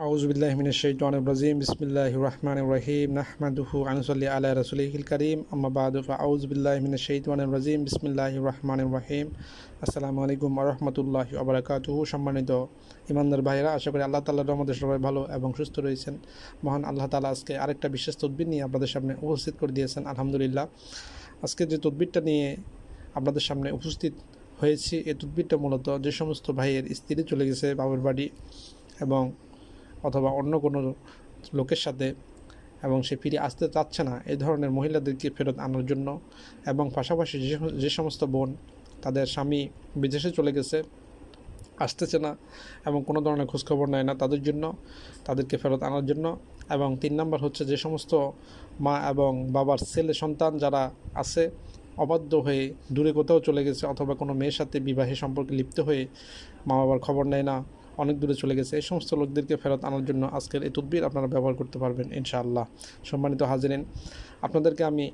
আউযুবিল্লাহি মিনাশ শাইতানির রাজিম বিসমিল্লাহির রহমানির রহিম নাহমাদুহু ওয়া নুসাল্লি আলা রাসূলিহিল কারীম আম্মা বা'দু ফাআউযুবিল্লাহি মিনাশ শাইতানির রাজিম বিসমিল্লাহির রহমানির রহিম আসসালামু আলাইকুম ওয়া রাহমাতুল্লাহি ওয়া বারাকাতুহু। সম্মানিত ইমানদার ভাইরা, আশা করি আল্লাহ তাআলার রহমতে সবাই ভালো এবং সুস্থ রয়েছেন। মহান আল্লাহ তাআলা আজকে আরেকটা বিশেষ তদবির নিয়ে আপনাদের সামনে উপস্থিত করে দিয়েছেন। আলহামদুলিল্লাহ, আজকে যে তদবিরটা নিয়ে আপনাদের সামনে উপস্থিত হয়েছি, এই তদবিরটা মূলত যে সমস্ত ভাইয়ের স্ত্রী চলে গেছে বাবার বাড়ি এবং অথবা অন্য কোনো লোকের সাথে এবং সে ফিরে আসতে চাচ্ছে না, এই ধরনের মহিলাদেরকে ফেরত আনার জন্য, এবং পাশাপাশি যে সমস্ত বোন তাদের স্বামী বিদেশে চলে গেছে, আসতেছে না এবং কোনো ধরনের খোঁজখবর নেয় না, তাদের জন্য, তাদেরকে ফেরত আনার জন্য। এবং 3 নম্বর হচ্ছে যে সমস্ত মা এবং বাবার ছেলে সন্তান যারা আছে অবাধ্য হয়ে দূরে কোথাও চলে গেছে অথবা কোনো মেয়ের সাথে বিবাহে সম্পর্কে লিপ্ত হয়ে মা বাবার খবর নেয় না, অনেক দূরে চলে গেছে, এই সমস্ত লোকদেরকে ফেরত আনার জন্য আজকের এই তদবির আপনারা ব্যবহার করতে পারবেন ইনশাআল্লাহ। সম্মানিত হাজিরিন, আপনাদেরকে আমি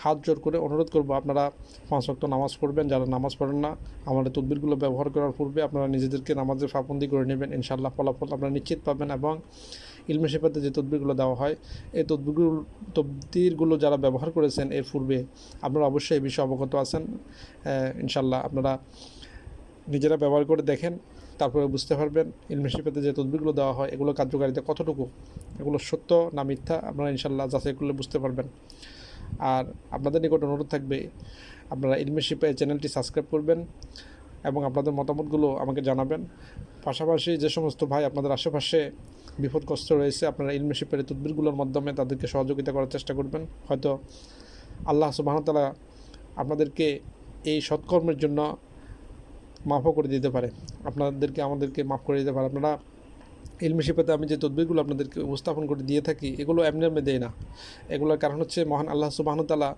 হাত জোর করে অনুরোধ করব, আপনারা 5 ওয়াক্ত নামাজ পড়বেন। যারা নামাজ পড়েন না, আমাদের তদবিরগুলো ব্যবহার করার পূর্বে আপনারা নিজেদেরকে নামাজের পাবন্দি করে নেবেন। ইনশাআল্লাহ ফলাফল আপনারা নিশ্চিত পাবেন। এবং ইলমে শিফাতে যে তদবিরগুলো দেওয়া হয়, এই তদবিরগুলো যারা ব্যবহার করেছেন এর পূর্বে, আপনারা অবশ্যই এই বিষয়ে অবগত আছেন। ইনশাআল্লাহ আপনারা নিজেরা ব্যবহার করে দেখেন, তারপরে বুঝতে পারবেন ইলমে শিফাতে যে তদবিরগুলো দেওয়া হয় এগুলো কার্যকারিতা কতটুকু, এগুলো সত্য না মিথ্যা, আপনারা ইনশাআল্লাহ যাচাই করলে বুঝতে পারবেন। আর আপনাদের নিকট অনুরোধ থাকবে, আপনারা ইলমে শিফা এই চ্যানেলটি সাবস্ক্রাইব করবেন এবং আপনাদের মতামতগুলো আমাকে জানাবেন। পাশাপাশি যে সমস্ত ভাই আপনাদের আশেপাশে বিপদগ্রস্ত রয়েছে, আপনারা ইলমে শিফার এই তদবিরগুলোর মাধ্যমে তাদেরকে সহযোগিতা করার চেষ্টা করবেন। হয়তো আল্লাহ সুবহানাহু ওয়া তাআলা আপনাদেরকে এই সৎকর্মের জন্য মাফও করে দিতে পারে, আপনাদেরকে আমাদেরকে মাফ করে দিতে পারে। আপনারা ইলমে শিফাতে আমি যে তদবিরগুলো আপনাদেরকে উপস্থাপন করে দিয়ে থাকি, এগুলো এমনি এমনি দেয় না। এগুলোর কারণ হচ্ছে মহান আল্লাহ সুবহানাহু ওয়া তাআলা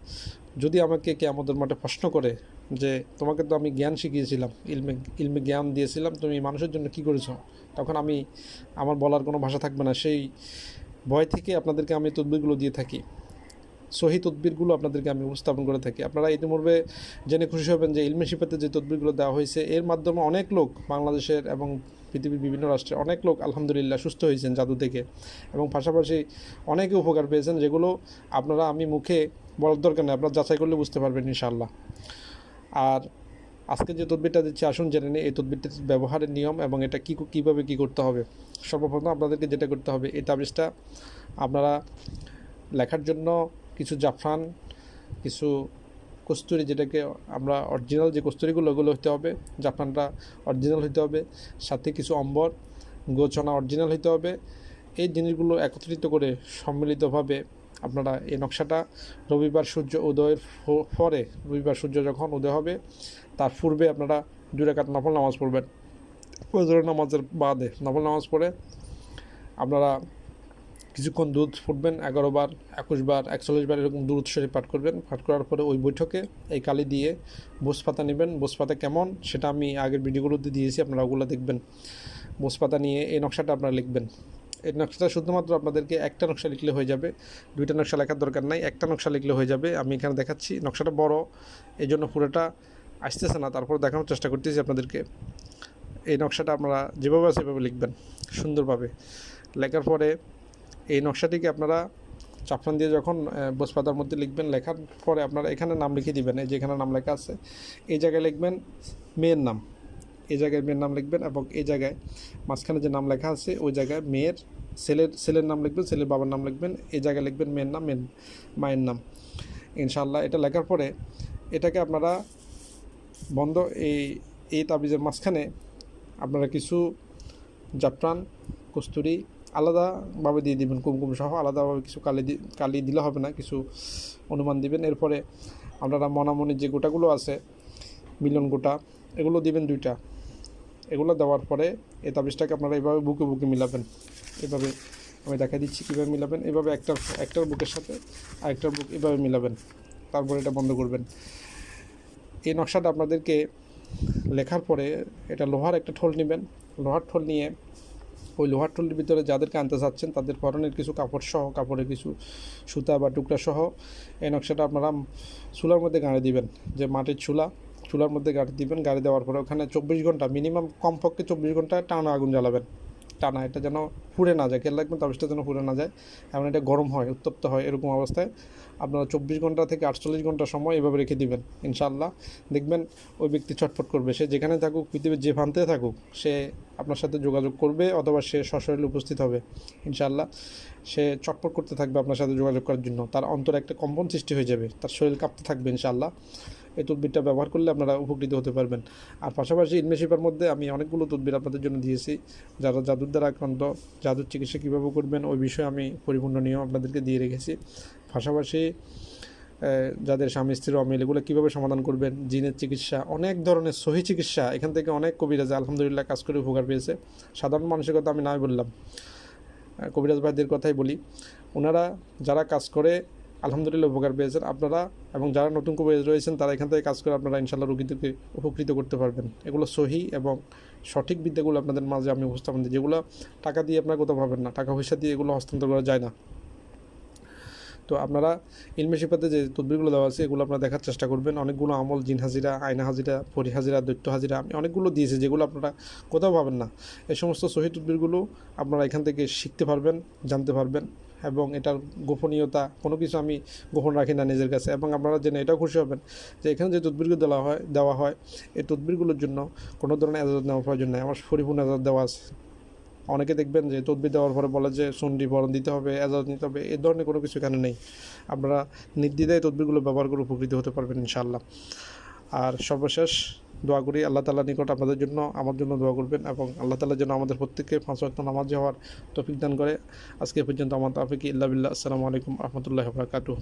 যদি আমাকে কিয়ামতের মাঠে প্রশ্ন করে যে তোমাকে তো আমি জ্ঞান শিখিয়েছিলাম, ইলমে জ্ঞান দিয়েছিলাম, তুমি মানুষের জন্য কী করেছো, তখন আমার বলার কোনো ভাষা থাকবে না। সেই ভয় থেকে আপনাদেরকে আমি তদবিরগুলো দিয়ে থাকি, সহি তদবিরগুলো আপনাদেরকে আমি উপস্থাপন করে থাকি। আপনারা ইতিমধ্যে জেনে খুশি হবেন যে ইলমে শিফাতে যে তদবিরগুলো দেওয়া হয়েছে এর মাধ্যমে অনেক লোক বাংলাদেশের এবং পৃথিবীর বিভিন্ন রাষ্ট্রে অনেক লোক আলহামদুলিল্লাহ সুস্থ হয়েছেন জাদু থেকে, এবং পাশাপাশি অনেকে উপকার পেয়েছেন, যেগুলো আপনারা আমি মুখে বলার দরকার নেই, আপনারা যাচাই করলে বুঝতে পারবেন ইনশাআল্লাহ। আর আজকে যে তদবিরটা দিচ্ছি, আসুন জেনে নিই এই তদবিরটির ব্যবহারের নিয়ম এবং এটা কীভাবে কী করতে হবে। সর্বপ্রথম আপনাদেরকে যেটা করতে হবে, এই তাবিজটা আপনারা লেখার জন্য কিছু জাফরান, কিছু কস্তুরি, যেটাকে আমরা অরিজিনাল যে কস্তুরিগুলো ওগুলো হতে হবে, জাফরানটা অরিজিনাল হতে হবে, সাথে কিছু অম্বর, গোচনা অরিজিনাল হতে হবে। এই জিনিসগুলো একত্রিত করে সম্মিলিতভাবে আপনারা এই নকশাটা রবিবার সূর্য উদয়ের পরে, রবিবার সূর্য যখন উদয় হবে তার পূর্বে আপনারা 2 রাকাত নফল নামাজ পড়বেন। ফজরের নামাজের বাদে নফল নামাজ পড়ে আপনারা কিছুক্ষণ দুধ ফুটবেন, 11 বার, 21 বার, 41 বার এরকম দুরূদ শরীফ পাঠ করবেন। পাঠ করার পরে ওই বৈঠকে এই কালি দিয়ে বোসপাতা নেবেন। বোসপাতা কেমন সেটা আমি আগের ভিডিওগুলোতে দিয়েছি, আপনারা ওগুলো দেখবেন। বোসপাতা নিয়ে এই নকশাটা আপনারা লিখবেন। এই নকশাটা শুধুমাত্র আপনাদেরকে একটা নকশা লিখলে হয়ে যাবে, 2টা নকশা লেখার দরকার নাই, একটা নকশা লিখলে হয়ে যাবে। আমি এখানে দেখাচ্ছি, নকশাটা বড় এই জন্য পুরোটা আসতেছে না, তারপর দেখানোর চেষ্টা করতেছি আপনাদেরকে। এই নকশাটা আপনারা যেভাবে আছে সেভাবে লিখবেন সুন্দরভাবে। লেখার পরে এই নকশাটিকে আপনারা জাফরান দিয়ে যখন বোসপাতার মধ্যে লিখবেন, লেখার পরে আপনারা এখানে নাম লিখে দিবেন। এই যে এখানে নাম লেখা আছে, এই জায়গায় লিখবেন মেয়ের নাম, এই জায়গায় মেয়ের নাম লিখবেন, এবং এই জায়গায় মাঝখানে যে নাম লেখা আছে ওই জায়গায় ছেলের নাম লিখবেন, ছেলের বাবার নাম লিখবেন, এই জায়গায় লিখবেন মেয়ের নাম, মায়ের নাম। ইনশাআল্লাহ এটা লেখার পরে এটাকে আপনারা এই তাবিজের মাঝখানে আপনারা কিছু জাফরান, কস্তুরি আলাদাভাবে দিয়ে দিবেন, কুমকুম সহ আলাদাভাবে কিছু কালি দিলে হবে না, কিছু অনুমান দিবেন। এরপরে আপনারা মনামনির যে গোটাগুলো আছে, মিলন গোটা, এগুলো দিবেন 2টা। এগুলো দেওয়ার পরে এই তাবিজটাকে আপনারা এভাবে বুকে বুকে মিলাবেন। এভাবে আমি দেখা দিচ্ছি কীভাবে মিলাবেন। এভাবে একটার বুকের সাথে আরেকটার বুক এভাবে মিলাবেন, তারপরে এটা বন্ধ করবেন। এই নকশাটা আপনাদেরকে লেখার পরে এটা লোহার একটা ঠোল নেবেন। লোহার ঠোল নিয়ে ওই লোহার ঠোলের ভিতরে যাদেরকে আনতে চাচ্ছেন তাদের পরনের কিছু কাপড়ের কিছু সুতা বা টুকরা সহ এই নকশাটা আপনারা চুলার মধ্যে গাড়ি দিবেন, যে মাটির চুলার মধ্যে গাড়ি দিবেন। গাড়ি দেওয়ার পরে ওখানে 24 ঘন্টা মিনিমাম, কমপক্ষে 24 ঘন্টা টানা আগুন জ্বালাবেন। টানা, এটা যেন পুড়ে না যায়, খেয়াল রাখবেন তাবিজটা যেন পুড়ে না যায়, এমন এটা গরম হয়, উত্তপ্ত হয়, এরকম অবস্থায় আপনারা 24 ঘন্টা থেকে 48 ঘন্টা সময় এভাবে রেখে দিবেন। ইনশাআল্লাহ দেখবেন ওই ব্যক্তি ছটফট করবে, সে যেখানে থাকুক, পৃথিবীর যে প্রান্তে থাকুক, সে আপনার সাথে যোগাযোগ করবে অথবা সে সশরীরে উপস্থিত হবে। ইনশাআল্লাহ সে চটপট করতে থাকবে আপনার সাথে যোগাযোগ করার জন্য, তার অন্তরে একটা কম্পন সৃষ্টি হয়ে যাবে, তার শরীর কাঁপতে থাকবে। ইনশাআল্লাহ এই তদবিরটা ব্যবহার করলে আপনারা উপকৃত হতে পারবেন। আর পাশাপাশি ইলমে শিফার মধ্যে আমি অনেকগুলো তদবির আপনাদের জন্য দিয়েছি, যারা জাদুর দ্বারা আক্রান্ত, জাদুর চিকিৎসা কীভাবে করবেন ওই বিষয়ে আমি পরিপূর্ণ নিয়ম আপনাদেরকে দিয়ে রেখেছি। পাশাপাশি যাদের স্বামী স্ত্রীর অমিল, এগুলো কীভাবে সমাধান করবেন, জিনের চিকিৎসা, অনেক ধরনের সহি চিকিৎসা এখান থেকে অনেক কবিরাজ আলহামদুলিল্লাহ কাজ করে উপকার পেয়েছে। সাধারণ মানুষের কথা আমি নাই বললাম, কবিরাজ ভাইদের কথাই বলি, ওনারা যারা কাজ করে আলহামদুলিল্লাহ উপকার পেয়েছেন। আপনারা এবং যারা নতুন কবিরাজ রয়েছেন তারা এখান থেকে কাজ করে আপনারা ইনশাআল্লাহ রোগীদেরকে উপকৃত করতে পারবেন। এগুলো সহি এবং সঠিক বিদ্যাগুলো আপনাদের মাঝে আমি উপস্থাপন দিই, যেগুলো টাকা দিয়ে আপনারা কোথাও পাবেন না, টাকা পয়সা দিয়ে এগুলো হস্তান্তর করা যায় না। তো আপনারা ইলমে শিফাতে যে তদবিরগুলো দেওয়া আছে এগুলো আপনারা দেখার চেষ্টা করবেন। অনেকগুলো আমল, জিন হাজিরা, আয়না হাজিরা, পরি হাজিরা, দৈত্য হাজিরা আমি অনেকগুলো দিয়েছি, যেগুলো আপনারা কোথাও পাবেন না। এই সমস্ত সহি তদবিরগুলো আপনারা এখান থেকে শিখতে পারবেন, জানতে পারবেন, এবং এটার গোপনীয়তা কোনো কিছু আমি গোপন রাখি না নিজের কাছে। এবং আপনারা জেনে এটাও খুশি হবেন যে এখানে যে তদবিরগুলো দেওয়া হয় এই তদবিরগুলোর জন্য কোনো ধরনের এজাজত নেওয়ার প্রয়োজন নেই, আমার পরিপূর্ণ এজাজত দেওয়া আছে। অনেকে দেখবেন যে তদবির দেওয়ার পরে বলে যে সুন্ডি বরণ দিতে হবে, এজাজত নিতে হবে, এই ধরনের কোনো কিছু এখানে নেই। আপনারা নির্দ্বিধায় তদবিরগুলো ব্যবহার করে উপকৃত হতে পারবেন ইনশাআল্লাহ। আর সর্বশেষ দোয়া করি আল্লাহ তাআলার নিকট আপনাদের জন্য, আমার জন্য দোয়া করবেন, এবং আল্লাহ তাআলা যেন আমাদের প্রত্যেককে 5 ওয়াক্ত নামাজি হওয়ার তৌফিক দান করে। আজকে পর্যন্ত আমার তাওফিক ইল্লা বিল্লাহ। আসসালামু আলাইকুম ওয়া রাহমাতুল্লাহি ওয়া বারাকাতুহু।